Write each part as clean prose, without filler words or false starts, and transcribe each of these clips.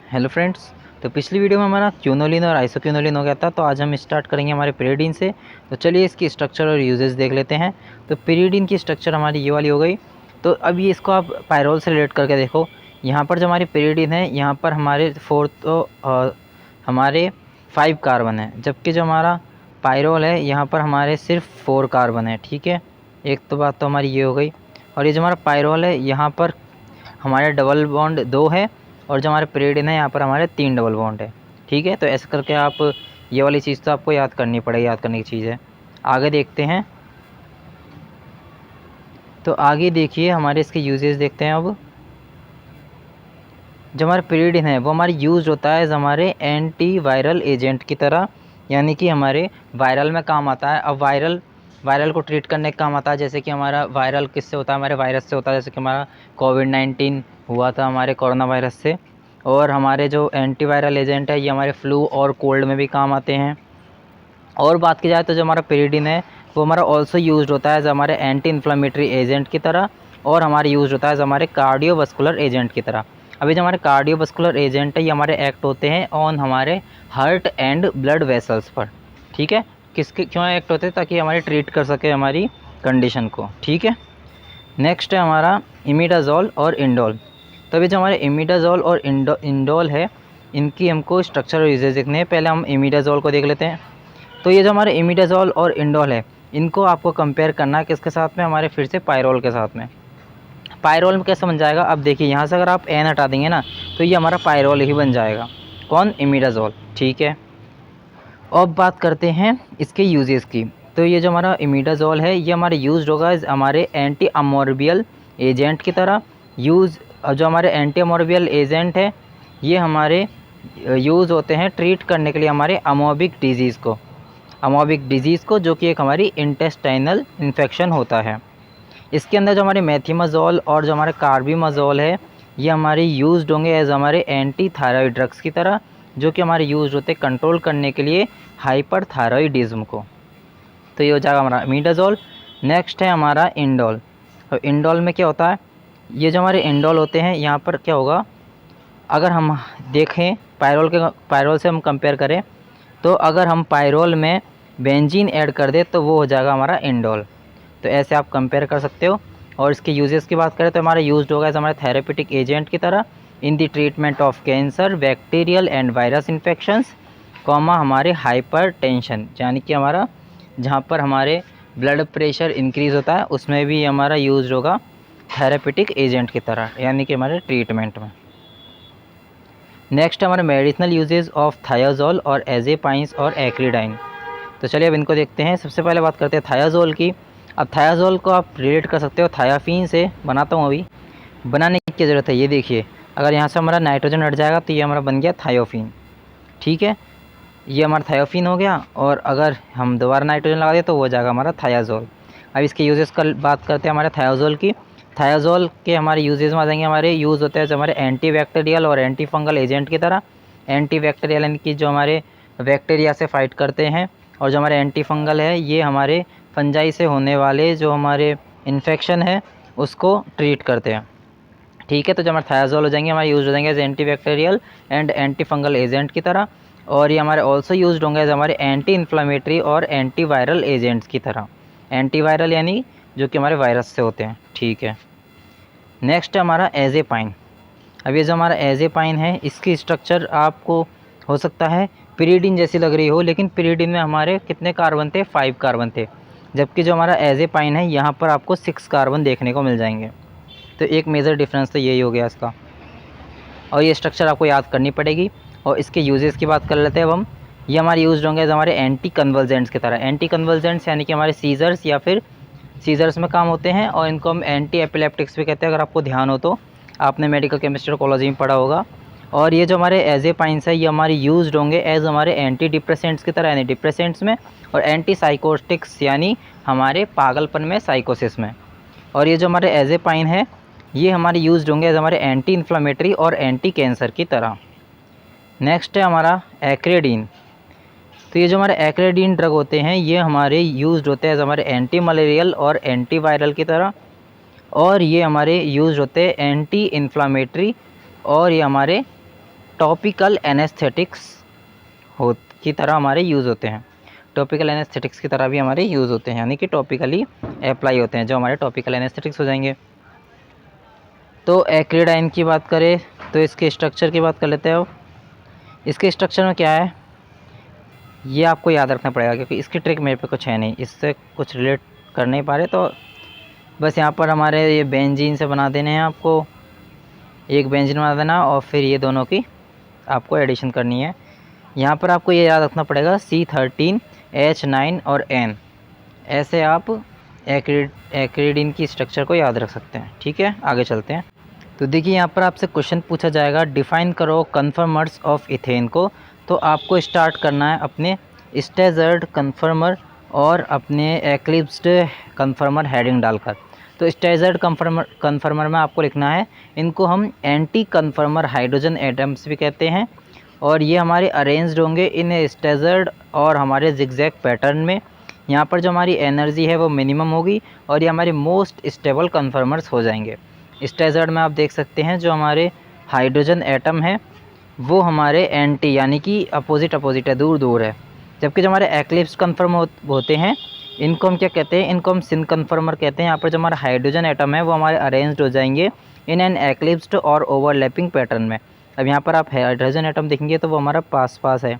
Hello friends. तो पिछली video में हमारा क्यूनोलिन और आइसोक्यूनोलिन हो गया था, तो आज हम स्टार्ट करेंगे हमारे पिरिडीन से। तो चलिए इसकी स्ट्रक्चर और यूजेस देख लेते हैं। तो पिरिडीन की स्ट्रक्चर हमारी ये वाली हो गई। तो अब ये इसको आप पायरोल से रिलेट करके देखो। यहाँ पर जो हमारी पिरिडीन है, यहाँ पर हमारे हमारे 5 कार्बन है, जबकि जो हमारा पायरोल है यहाँ पर हमारे सिर्फ 4 कार्बन है। ठीक है, एक तो बात तो हमारी ये हो गई। और ये जो हमारा पायरोल है यहाँ पर हमारे डबल बॉन्ड 2 है, और जो हमारे पिरिडिन है यहाँ पर हमारे 3 डबल बॉन्ड है। ठीक है, तो ऐसे करके आप ये वाली चीज़ तो आपको याद करनी पड़ेगी, याद करने की चीज़ है। आगे देखते हैं। तो आगे देखिए हमारे इसके यूजेस देखते हैं। अब जो हमारा पिरिडिन है वो हमारी यूज़ होता है हमारे एंटी वायरल एजेंट की तरह, यानी कि हमारे वायरल में काम आता है। अब वायरल को ट्रीट करने का काम आता है। जैसे कि हमारा वायरल किससे होता है, हमारे वायरस से होता है। जैसे कि हमारा कोविड-19 हुआ था हमारे कोरोना वायरस से। और हमारे जो एंटीवायरल एजेंट है ये हमारे फ्लू और कोल्ड में भी काम आते हैं। और बात की जाए तो जो हमारा पिरिडिन है वो हमारा ऑल्सो यूज होता है हमारे एंटी इन्फ्लामेटरी एजेंट की तरह, और हमारे यूज होता है हमारे कार्डियोवास्कुलर एजेंट की तरह। अभी जो हमारे कार्डियोवास्कुलर एजेंट है ये हमारे एक्ट होते हैं ऑन हमारे हार्ट एंड ब्लड वेसल्स पर। ठीक है, किसके क्यों एक्ट होते हैं, ताकि हमारे ट्रीट कर सके हमारी कंडीशन को। ठीक है, नेक्स्ट है हमारा इमिडाज़ोल और इंडोल। तो अभी जो हमारे इमिडाज़ोल और इंडोल है इनकी हमको स्ट्रक्चर और यूजेस देखने हैं। पहले हम इमिडाज़ोल को देख लेते हैं। तो ये जो हमारे इमिडाज़ोल और इंडोल है इनको आपको कंपेयर करना है किसके साथ में, हमारे फिर से पायरोल के साथ में। पायरोल में कैसे बन जाएगा, अब देखिए यहाँ से अगर आप एन हटा देंगे ना तो ये हमारा पायरोल ही बन जाएगा। कौन, इमिडाज़ोल। ठीक है, अब बात करते हैं इसके यूजेस की। तो ये जो हमारा इमिडाज़ोल है ये हमारे यूज़ होगा हमारे एंटी अमोर्बियल एजेंट की तरह यूज़। जो हमारे एंटी अमोर्बियल एजेंट है ये हमारे यूज़ होते हैं ट्रीट करने के लिए हमारे अमोबिक डिजीज़ को, जो कि एक हमारी इंटेस्टाइनल इन्फेक्शन होता है। इसके अंदर जो हमारे मेथिमाज़ोल और जो हमारे कार्बिमाज़ोल है ये हमारे यूज़ड होंगे एज हमारे एंटी थायराइड ड्रग्स की तरह, जो कि हमारे यूज़ होते हैं कंट्रोल करने के लिए हाइपरथायरॉइडिज्म को। तो ये हो जाएगा हमारा इमिडाज़ोल। नेक्स्ट है हमारा इंडोल। और इंडोल में क्या होता है, ये जो हमारे इंडोल होते हैं यहाँ पर क्या होगा, अगर हम देखें पायरोल से हम कंपेयर करें तो अगर हम पायरोल में बेंजीन ऐड कर दें तो वो हो जाएगा हमारा इंडोल। तो ऐसे आप कंपेयर कर सकते हो। और इसके यूजेस की बात करें तो हमारा यूज्ड होगा हमारे थेरेपेटिक एजेंट की तरह in the treatment of cancer, bacterial and virus infections, हमारे हाइपर टेंशन, यानी कि हमारा जहाँ पर हमारे ब्लड प्रेशर इंक्रीज़ होता है उसमें भी हमारा यूज होगा थेरेपेटिक एजेंट की तरह, यानी कि हमारे ट्रीटमेंट में। नेक्स्ट हमारे मेडिसिनल यूजेस ऑफ थायाजोल और एजेपाइंस और एक्रीडाइन। तो चलिए अब इनको देखते हैं। सबसे पहले बात करते हैं थायाजोल की। अब थायाजोल को आप रिलेट कर सकते हो थायाफीन से। बनाता हूँ अभी, बनाने की ज़रूरत है। ये देखिए, अगर यहाँ से हमारा नाइट्रोजन हट जाएगा तो ये हमारा बन गया थायोफीन। ठीक है, ये हमारा थायोफीन हो गया, और अगर हम दोबारा नाइट्रोजन लगा दें तो वो हो जाएगा हमारा थायाजोल। अब इसके यूजेस का बात करते हैं हमारे थायाजोल की। थायाजोल के हमारे यूजेस में आ जाएंगे, हमारे यूज़ होते हैं हमारे एंटी बैक्टीरियल और एंटी फंगल एजेंट की तरह। एंटी बैक्टीरियल यानी कि जो हमारे बैक्टीरिया से फाइट करते हैं, और जो हमारे एंटी फंगल है ये हमारे फंजाई से होने वाले जो हमारे इन्फेक्शन है उसको ट्रीट करते हैं। ठीक है, तो जो हमारे थायाजोल हो जाएंगे हमारे यूज़ हो जाएंगे as anti bacterial and anti fungal agent की तरह। और ये हमारे ऑल्सो यूज्ड होंगे एज हमारे एंटी इन्फ्लामेटरी और एंटी वायरल एजेंट्स की तरह। एंटी वायरल यानी जो कि हमारे वायरस से होते हैं। ठीक है, नेक्स्ट है हमारा एजेपाइन। अब ये जो हमारा एजेपाइन है इसकी स्ट्रक्चर आपको हो सकता है पिरिडिन जैसी लग रही हो, लेकिन पिरिडिन में हमारे कितने कार्बन थे, 5 कार्बन थे, जबकि जो हमारा एजेपाइन है यहाँ पर आपको 6 कार्बन देखने को मिल जाएंगे। तो एक मेजर डिफरेंस तो यही हो गया इसका, और ये स्ट्रक्चर आपको याद करनी पड़ेगी। और इसके यूजेस की बात कर लेते हैं अब हम। ये हमारे यूज होंगे हमारे एंटी कन्वर्जेंट्स की तरह। एंटी कन्वर्जेंट्स यानी कि हमारे सीजर्स या फिर सीजर्स में काम होते हैं, और इनको हम एंटी एपिलेप्टिक्स भी कहते हैं। अगर आपको ध्यान हो तो आपने मेडिकल केमिस्ट्री और कोलॉजी में पढ़ा होगा। और ये जो हमारे एजेपाइंस है ये हमारे यूज्ड होंगे एज हमारे एंटी डिप्रेसेंट्स की तरह, यानी डिप्रेसेंट्स में, और एंटी साइकोटिक्स यानी हमारे पागलपन में, साइकोसिस में। और ये जो हमारे एजेपाइन है ये हमारे यूज्ड होंगे एज हमारे एंटी इन्फ्लामेटरी और एंटी कैंसर की तरह। नेक्स्ट है हमारा एक्रेडीन। तो ये जो हमारे एक्रेडीन ड्रग होते हैं ये हमारे यूज्ड होते हैं हमारे एंटी मलेरियल और एंटी वायरल की तरह, और ये हमारे यूज्ड होते हैं एंटी इन्फ्लामेटरी, और ये हमारे टॉपिकल एनेस्थेटिक्स की तरह हमारे यूज़ होते हैं। टॉपिकल एनेस्थेटिक्स की तरह भी हमारे यूज़ होते हैं, यानी कि टॉपिकली अप्लाई होते हैं, जो हमारे टॉपिकल एनेस्थेटिक्स हो जाएंगे। तो एक्रिडाइन की बात करें तो इसके स्ट्रक्चर की बात कर लेते हैं। इसके स्ट्रक्चर में क्या है ये आपको याद रखना पड़ेगा, क्योंकि इसकी ट्रिक मेरे पे कुछ है नहीं, इससे कुछ रिलेट कर नहीं पा रहे, तो बस यहाँ पर हमारे ये बेंजीन से बना देने हैं आपको, एक बेंजीन बना देना और फिर ये दोनों की आपको एडिशन करनी है। यहाँ पर आपको ये याद रखना पड़ेगा C13 H9 और N, ऐसे आप एक्रिडीन की स्ट्रक्चर को याद रख सकते हैं। ठीक है, आगे चलते हैं। तो देखिए यहाँ पर आपसे क्वेश्चन पूछा जाएगा डिफाइन करो कन्फर्मर्स ऑफ इथेन को। तो आपको स्टार्ट करना है अपने स्टेजर्ड कन्फर्मर और अपने एक्लिप्स्ड कन्फर्मर हेडिंग डालकर। तो स्टेजर्ड कन्फर्मर में आपको लिखना है, इनको हम एंटी कन्फर्मर हाइड्रोजन एटम्स भी कहते हैं, और ये हमारे अरेंज्ड होंगे इन स्टेजर्ड और हमारे जिगजैग पैटर्न में। यहाँ पर जो हमारी एनर्जी है वो मिनिमम होगी और ये हमारे मोस्ट स्टेबल कन्फर्मर्स हो जाएंगे। स्टेजर्ड में आप देख सकते हैं जो हमारे हाइड्रोजन एटम है वो हमारे एंटी यानी कि अपोजिट है, दूर दूर है, जबकि जो हमारे एक्लिप्स कन्फर्म होते हैं इनको हम क्या कहते हैं, इनको हम सिन कन्फर्मर कहते हैं। यहाँ पर जो हमारा हाइड्रोजन एटम है वो हमारे अरेंज्ड हो जाएंगे इन एन एक्लिप्स्ड और ओवरलैपिंग पैटर्न में। अब यहाँ पर आप हाइड्रोजन एटम देखेंगे तो वो हमारा पास है,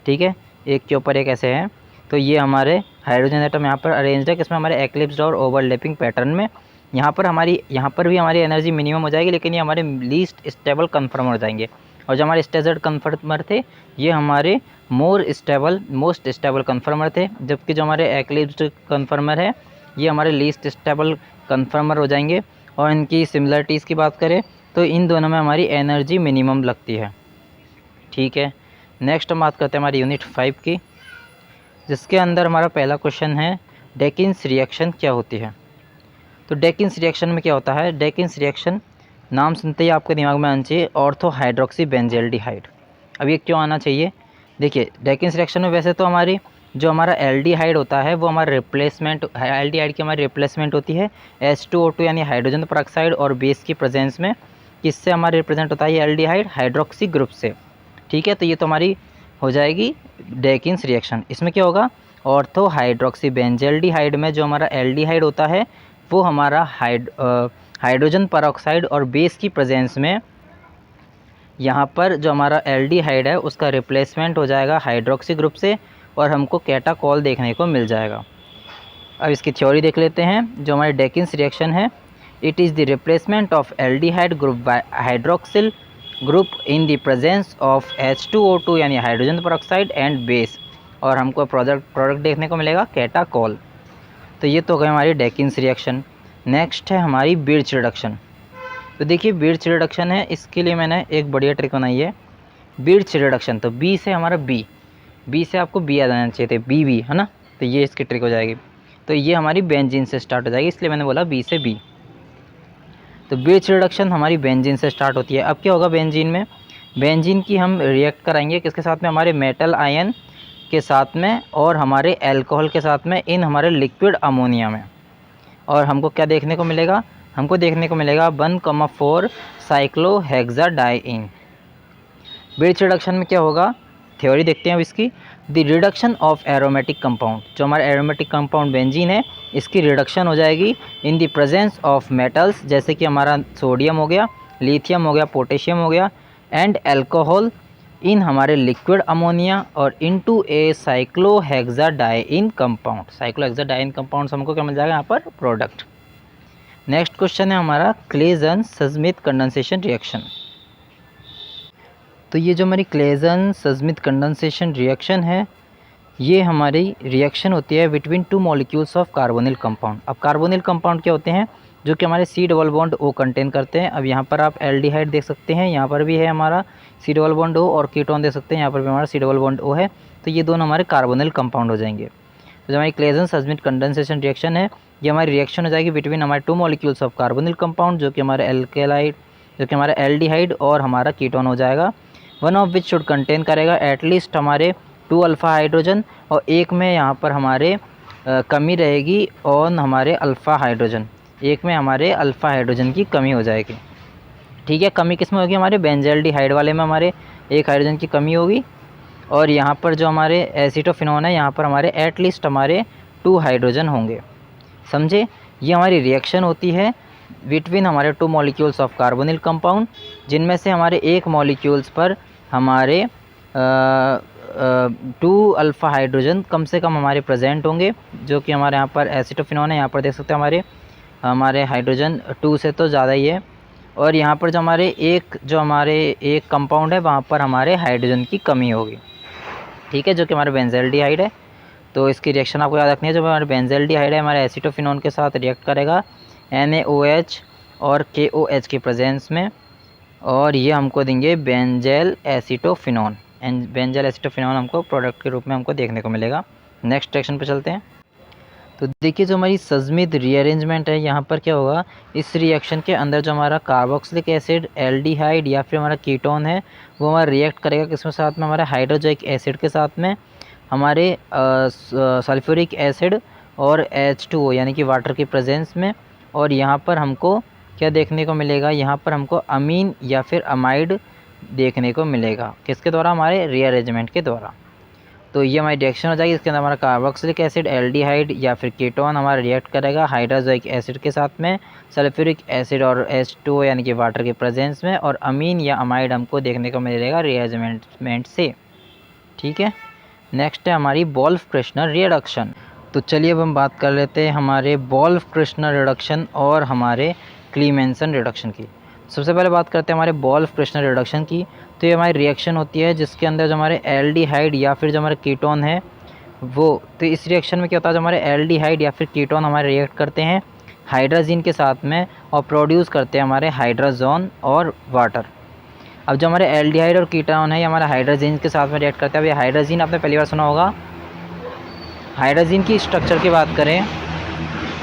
ठीक है, एक के ऊपर एक ऐसे है। तो ये हमारे हाइड्रोजन एटम यहाँ पर अरेंज्ड है किसमें, हमारे एक्लिप्स्ड और ओवरलैपिंग पैटर्न में। यहाँ पर भी हमारी एनर्जी मिनिमम हो जाएगी, लेकिन ये हमारे लीस्ट स्टेबल कन्फर्मर हो जाएंगे। और जो हमारे स्टेजर्ड कन्फर्मर थे ये हमारे मोस्ट स्टेबल कन्फर्मर थे, जबकि जो हमारे एक्लिप्स्ड कन्फर्मर है ये हमारे लीस्ट स्टेबल कन्फर्मर हो जाएंगे। और इनकी सिमिलरिटीज़ की बात करें तो इन दोनों में हमारी एनर्जी मिनिमम लगती है। ठीक है, नेक्स्ट हम बात करते हैं हमारी यूनिट 5 की, जिसके अंदर हमारा पहला क्वेश्चन है डेकिन्स रिएक्शन क्या होती है। तो डेकिन्स रिएक्शन में क्या होता है, डेकिन्स रिएक्शन नाम सुनते ही आपके दिमाग में आना चाहिए ऑर्थो हाइड्रोक्सी बेंजेल्डिहाइड। अब ये क्यों आना चाहिए, देखिए डेकिन्स रिएक्शन में वैसे तो हमारी जो हमारा एल्डिहाइड होता है वो हमारा रिप्लेसमेंट, एल्डिहाइड की हमारी रिप्लेसमेंट होती है H2O2 यानी हाइड्रोजन परऑक्साइड और बेस की प्रेजेंस में। किससे हमारे रिप्रेजेंट होता है ये एल्डिहाइड, हाइड्रोक्सी ग्रुप से। ठीक है, तो ये तो हमारी हो जाएगी डेकिन्स रिएक्शन। इसमें क्या होगा, ऑर्थो हाइड्रोक्सी बेंजेल्डिहाइड में जो हमारा एल्डिहाइड होता है वो हमारा हाइड्रोजन परऑक्साइड और बेस की प्रेजेंस में यहाँ पर जो हमारा एल्डिहाइड है उसका रिप्लेसमेंट हो जाएगा हाइड्रोक्सी ग्रुप से और हमको कैटाकॉल देखने को मिल जाएगा। अब इसकी थ्योरी देख लेते हैं। जो हमारी डेकिन्स रिएक्शन है, it is the replacement of aldehyde group by hydroxyl group in the presence of H2O2 यानी हाइड्रोजन परऑक्साइड एंड बेस, और हमको प्रोडक्ट देखने को मिलेगा कैटाकॉल। तो ये तो गई हमारी डेकिन्स रिएक्शन। नेक्स्ट है हमारी बिर्च रिडक्शन। तो देखिए बिर्च रिडक्शन है, इसके लिए मैंने एक बढ़िया ट्रिक बनाई है। बिर्च रिडक्शन तो बी से हमारा बी से आपको बी आ जाना चाहिए थे, बी है ना, तो ये इसकी ट्रिक हो जाएगी। तो ये हमारी बेंजीन से स्टार्ट हो जाएगी, इसलिए मैंने बोला बी से बी। तो बिर्च रिडक्शन हमारी बेंजीन से स्टार्ट होती है। अब क्या होगा बेंजीन में, बेंजीन की हम रिएक्ट कराएंगे किसके साथ में, हमारे मेटल आयन के साथ में और हमारे अल्कोहल के साथ में इन हमारे लिक्विड अमोनिया में। और हमको क्या देखने को मिलेगा, हमको देखने को मिलेगा 1,4 साइक्लोहेक्साडाइईन। बिर्च रिडक्शन में क्या होगा, थ्योरी देखते हैं अब इसकी। The reduction of aromatic compound, जो हमारा एरोमेटिक कंपाउंड बेंजीन है इसकी रिडक्शन हो जाएगी in the presence of metals, जैसे कि हमारा सोडियम हो गया, लिथियम हो गया, पोटेशियम हो गया, एंड अल्कोहल इन हमारे लिक्विड अमोनिया और इनटू ए साइक्लोहेक्साडाइईन कंपाउंड। साइक्लोहेक्साडाइईन कंपाउंड हमको क्या मिल जाएगा यहाँ पर, प्रोडक्ट। नेक्स्ट क्वेश्चन है हमारा क्लेजन-सस्मिथ कंडेंसेशन रिएक्शन। तो ये जो हमारी क्लेजन-सस्मिथ कंडेंसेशन रिएक्शन है ये हमारी रिएक्शन होती है between 2 molecules of carbonyl compound. अब कार्बोनिल कंपाउंड क्या होते हैं, जो कि हमारे C double bond O contain करते हैं। अब यहाँ पर आप एल्डिहाइड देख सकते हैं, यहाँ पर भी है हमारा C डबल बॉन्ड O, और कीटोन देख सकते हैं यहाँ पर भी हमारा C डबल बॉन्ड O है। तो ये दोनों हमारे कार्बोनिल कंपाउंड हो जाएंगे। तो जो हमारी क्लेजन-सस्मिथ कंडेंसेशन रिएक्शन है ये हमारी रिएक्शन हो जाएगी बिटवीन हमारे 2 मॉलिक्यूल्स ऑफ कार्बोनिल कंपाउंड, जो कि हमारे एल्केलाइड, जो कि हमारा एल्डिहाइड और हमारा कीटोन हो जाएगा। One of which should contain करेगा एटलीस्ट हमारे 2 अल्फ़ा हाइड्रोजन, और एक में यहाँ पर हमारे कमी रहेगी ऑन हमारे अल्फ़ा हाइड्रोजन, एक में हमारे अल्फ़ा हाइड्रोजन की कमी हो जाएगी। ठीक है, कमी किस में होगी, हमारे बेंजेल्डिहाइड वाले में हमारे एक हाइड्रोजन की कमी होगी। और यहाँ पर जो हमारे एसीटोफिनोन है, यहाँ पर हमारे एटलीस्ट हमारे 2 हाइड्रोजन होंगे। समझे? ये हमारी रिएक्शन होती है बिटवीन हमारे 2 मॉलिक्यूल्स ऑफ कार्बोनिल कंपाउंड, जिनमें से हमारे एक मॉलिक्यूल्स पर हमारे 2 अल्फ़ा हाइड्रोजन कम से कम हमारे प्रेजेंट होंगे, जो कि हमारे यहाँ पर एसीटोफिनोन है। यहाँ पर देख सकते हैं हमारे हाइड्रोजन 2 से तो ज़्यादा ही है। और यहाँ पर जो हमारे एक कंपाउंड है, वहाँ पर हमारे हाइड्रोजन की कमी होगी। ठीक है, जो कि हमारा बेंज़ाइलडिहाइड है। तो इसकी रिएक्शन आपको याद रखनी है। जब हमारे बेंज़ाइलडिहाइड है, हमारे एसीटोफिनोन के साथ रिएक्ट करेगा NaOH और KOH की प्रेजेंस में, और ये हमको देंगे benzyl acetophenone. And benzyl acetophenone हमको प्रोडक्ट के रूप में हमको देखने को मिलेगा। नेक्स्ट रिएक्शन पे चलते हैं। तो देखिए, जो हमारी सस्मिथ रीअरेंजमेंट है, यहाँ पर क्या होगा, इस रिएक्शन के अंदर जो हमारा कार्बोक्सिलिक एसिड, एल्डिहाइड या फिर हमारा कीटोन है, वो हमारा रिएक्ट करेगा किसमें साथ में, हमारे हाइड्रोजोइक एसिड के साथ में, हमारे सल्फ्यूरिक एसिड और H2O यानी कि वाटर की प्रेजेंस में। और यहाँ पर हमको क्या देखने को मिलेगा, यहाँ पर हमको अमीन या फिर अमाइड देखने को मिलेगा। किसके द्वारा, हमारे रीअरेंजमेंट के द्वारा। तो ये हमारी रिएक्शन हो जाएगी। इसके अंदर हमारा कार्बोक्सिलिक एसिड, एल्डिहाइड या फिर कीटोन हमारा रिएक्ट करेगा हाइड्रोजोइक एसिड के साथ में, सल्फ्यूरिक एसिड और H2O यानी कि वाटर के प्रेजेंस में, और अमीन या अमाइड हमको देखने को मिलेगा रीअरेंजमेंट से। ठीक है, नेक्स्ट है हमारी वोल्फ-क्रिश्नर रिडक्शन। तो चलिए अब हम बात कर लेते हैं हमारे वोल्फ-क्रिश्नर रिडक्शन और हमारे क्लीमेंसन रिडक्शन की। सबसे पहले बात करते हैं हमारे वोल्फ-क्रिश्नर रिडक्शन की। तो ये हमारी रिएक्शन होती है जिसके अंदर जो हमारे एल्डिहाइड या फिर जो हमारे कीटोन है वो, तो इस रिएक्शन में क्या होता है, जो हमारे एल्डिहाइड या फिर कीटोन हमारे रिएक्ट करते हैं हाइड्रोजन के साथ में और प्रोड्यूस करते हैं हमारे हाइड्रोजन और वाटर। अब जो हमारे एल्डिहाइड और कीटोन है, ये हमारा हाइड्रोजन के साथ में रिएक्ट करते हैं। अब ये हाइड्रोजन आपने पहली बार सुना होगा। हाइड्रोजन की स्ट्रक्चर की बात करें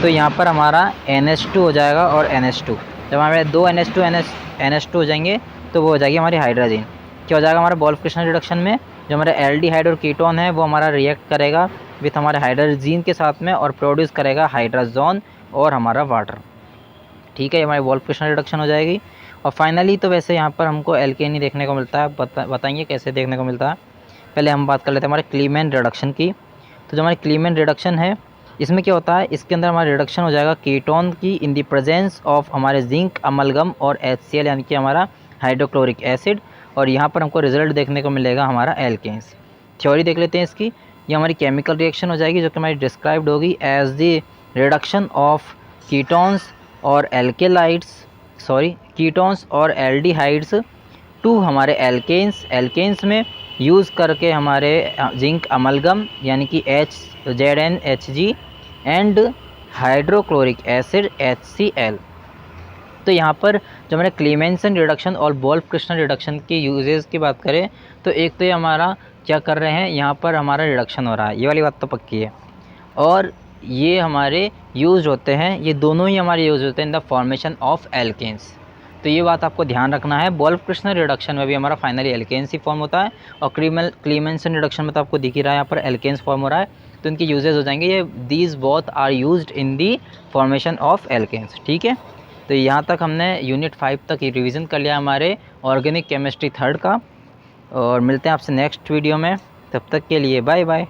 तो यहाँ पर हमारा NH2 हो जाएगा और NH2। जब हमारे 2 NH2 हो जाएंगे तो वो हो जाएगी हमारी हाइड्रोजन। क्या हो जाएगा हमारा वोल्फ-क्रिश्नर रिडक्शन में, जो हमारा एल्डिहाइड और कीटोन है वो हमारा रिएक्ट करेगा विथ हमारे हाइड्रोजन के साथ में और प्रोड्यूस करेगा हाइड्रोजन और हमारा वाटर। ठीक है, ये हमारी वोल्फ-क्रिश्नर रिडक्शन हो जाएगी। और फाइनली तो वैसे यहाँ पर हमको एल्केन ही देखने को मिलता है। बताएंगे कैसे देखने को मिलता है। पहले हम बात कर लेते हैं हमारे क्लीमेन रिडक्शन की। तो जो हमारी क्लीमेन रिडक्शन है, इसमें क्या होता है, इसके अंदर हमारा रिडक्शन हो जाएगा कीटोन की इन द प्रेजेंस ऑफ हमारे जिंक अमलगम और HCl यानी कि हमारा हाइड्रोक्लोरिक एसिड। और यहाँ पर हमको रिजल्ट देखने को मिलेगा हमारा एल्केन्स। थ्योरी देख लेते हैं इसकी। ये हमारी केमिकल रिएक्शन हो जाएगी जो कि हमारी डिस्क्राइब्ड होगी as the reduction of ketones और कीटोन्स और एल्डिहाइड्स टू हमारे एल्केन्स में यूज़ करके हमारे जिंक अमलगम यानी कि ZnHg and hydrochloric acid HCl। तो यहाँ पर जो हमारे क्लीमेंसन रिडक्शन और वोल्फ-क्रिश्नर रिडक्शन के यूजेस की बात करें तो एक तो ये हमारा क्या कर रहे हैं, यहाँ पर हमारा रिडक्शन हो रहा है, ये वाली बात तो पक्की है। और ये हमारे यूज होते हैं, ये दोनों ही हमारे यूज होते हैं in the formation of alkanes. तो ये बात आपको ध्यान रखना है। वोल्फ-क्रिश्नर रिडक्शन में भी हमारा फाइनली एल्केन्स ही फॉर्म होता है और क्लीमेंसन रिडक्शन में तो आपको दिख ही रहा है यहाँ पर एल्केन्स फॉर्म हो रहा है। तो इनके यूजेस हो जाएंगे ये, these both are used in the formation of alkanes. ठीक है, तो यहाँ तक हमने यूनिट 5 तक रिवीजन कर लिया हमारे ऑर्गेनिक केमिस्ट्री 3rd का। और मिलते हैं आपसे नेक्स्ट वीडियो में, तब तक के लिए बाय बाय।